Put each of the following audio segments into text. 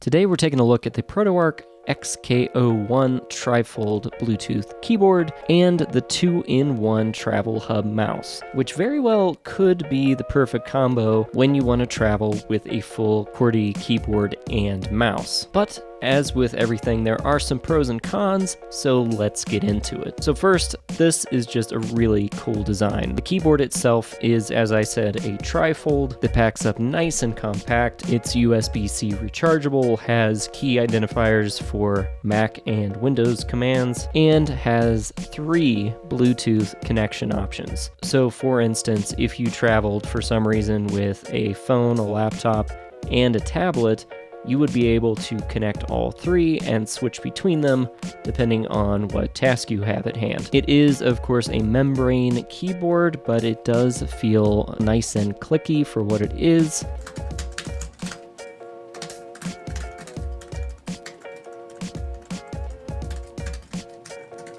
Today we're taking a look at the ProtoArc XK01 trifold Bluetooth keyboard and the 2-in-1 travel hub mouse, which very well could be the perfect combo when you want to travel with a full QWERTY keyboard and mouse. But as with everything, there are some pros and cons, so let's get into it. So first, this is just a really cool design. The keyboard itself is, as I said, a trifold that packs up nice and compact. It's USB-C rechargeable, has key identifiers for Mac and Windows commands, and has 3 Bluetooth connection options. So for instance, if you traveled for some reason with a phone, a laptop, and a tablet, you would be able to connect all 3 and switch between them depending on what task you have at hand. It is, of course, a membrane keyboard, but it does feel nice and clicky for what it is.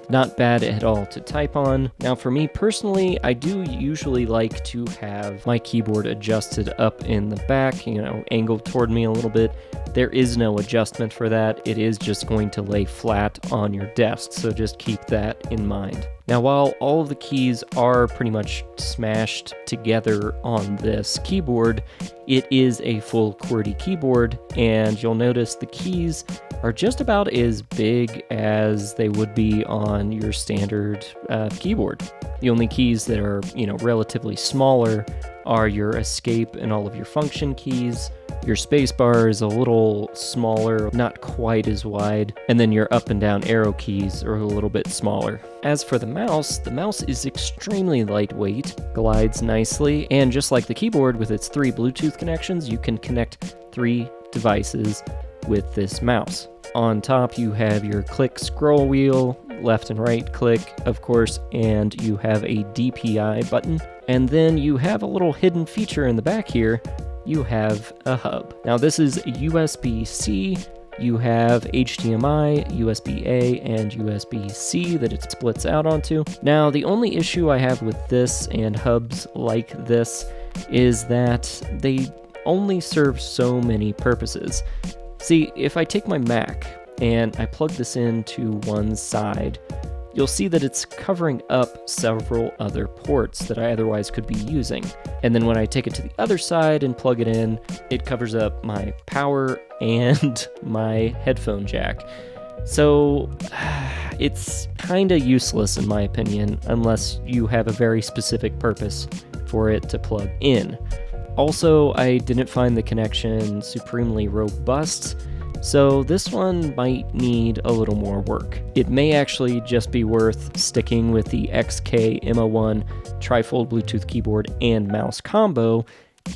Not bad at all to type on. Now for me personally, I do usually like to have my keyboard adjusted up in the back, angled toward me a little bit. There is no adjustment for that. It is just going to lay flat on your desk, so just keep that in mind. Now, while all of the keys are pretty much smashed together on this keyboard, it is a full QWERTY keyboard, and you'll notice the keys are just about as big as they would be on your standard keyboard. The only keys that are, relatively smaller are your escape and all of your function keys. Your spacebar is a little smaller, not quite as wide, and then your up and down arrow keys are a little bit smaller. As for the mouse is extremely lightweight, glides nicely, and just like the keyboard with its 3 Bluetooth connections, you can connect 3 devices with this mouse. On top, you have your click scroll wheel, left and right click, of course, and you have a DPI button. And then you have a little hidden feature in the back here. You have a hub. Now this is USB-C, you have HDMI, USB-A, and USB-C that it splits out onto. Now the only issue I have with this and hubs like this is that they only serve so many purposes. See, if I take my Mac and I plug this into one side, you'll see that it's covering up several other ports that I otherwise could be using. And then when I take it to the other side and plug it in, it covers up my power and my headphone jack. So it's kinda useless in my opinion, unless you have a very specific purpose for it to plug in. Also, I didn't find the connection supremely robust, so this one might need a little more work. It may actually just be worth sticking with the XK01 trifold Bluetooth keyboard and mouse combo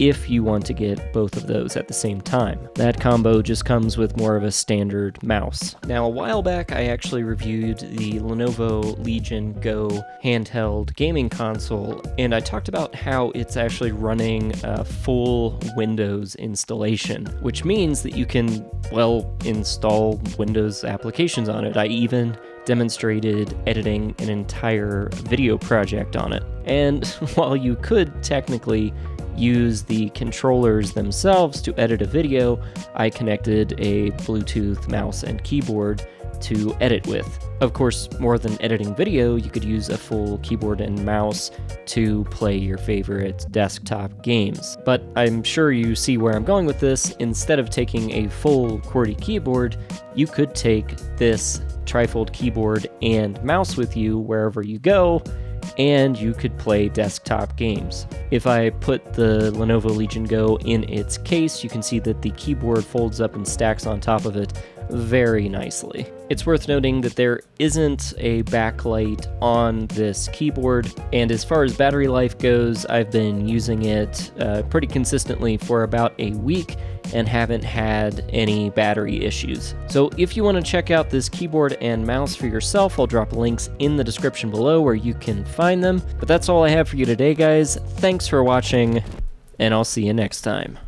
if you want to get both of those at the same time. That combo just comes with more of a standard mouse. Now, a while back, I actually reviewed the Lenovo Legion Go handheld gaming console, and I talked about how it's actually running a full Windows installation, which means that you can, install Windows applications on it. I even demonstrated editing an entire video project on it. And while you could technically use the controllers themselves to edit a video, I connected a Bluetooth mouse and keyboard to edit with. Of course, more than editing video, you could use a full keyboard and mouse to play your favorite desktop games. But I'm sure you see where I'm going with this. Instead of taking a full QWERTY keyboard, you could take this trifold keyboard and mouse with you wherever you go, and you could play desktop games. If I put the Lenovo Legion Go in its case, you can see that the keyboard folds up and stacks on top of it very nicely. It's worth noting that there isn't a backlight on this keyboard, and as far as battery life goes, I've been using it pretty consistently for about a week and haven't had any battery issues. So if you want to check out this keyboard and mouse for yourself, I'll drop links in the description below where you can find them. But that's all I have for you today, guys. Thanks for watching, and I'll see you next time.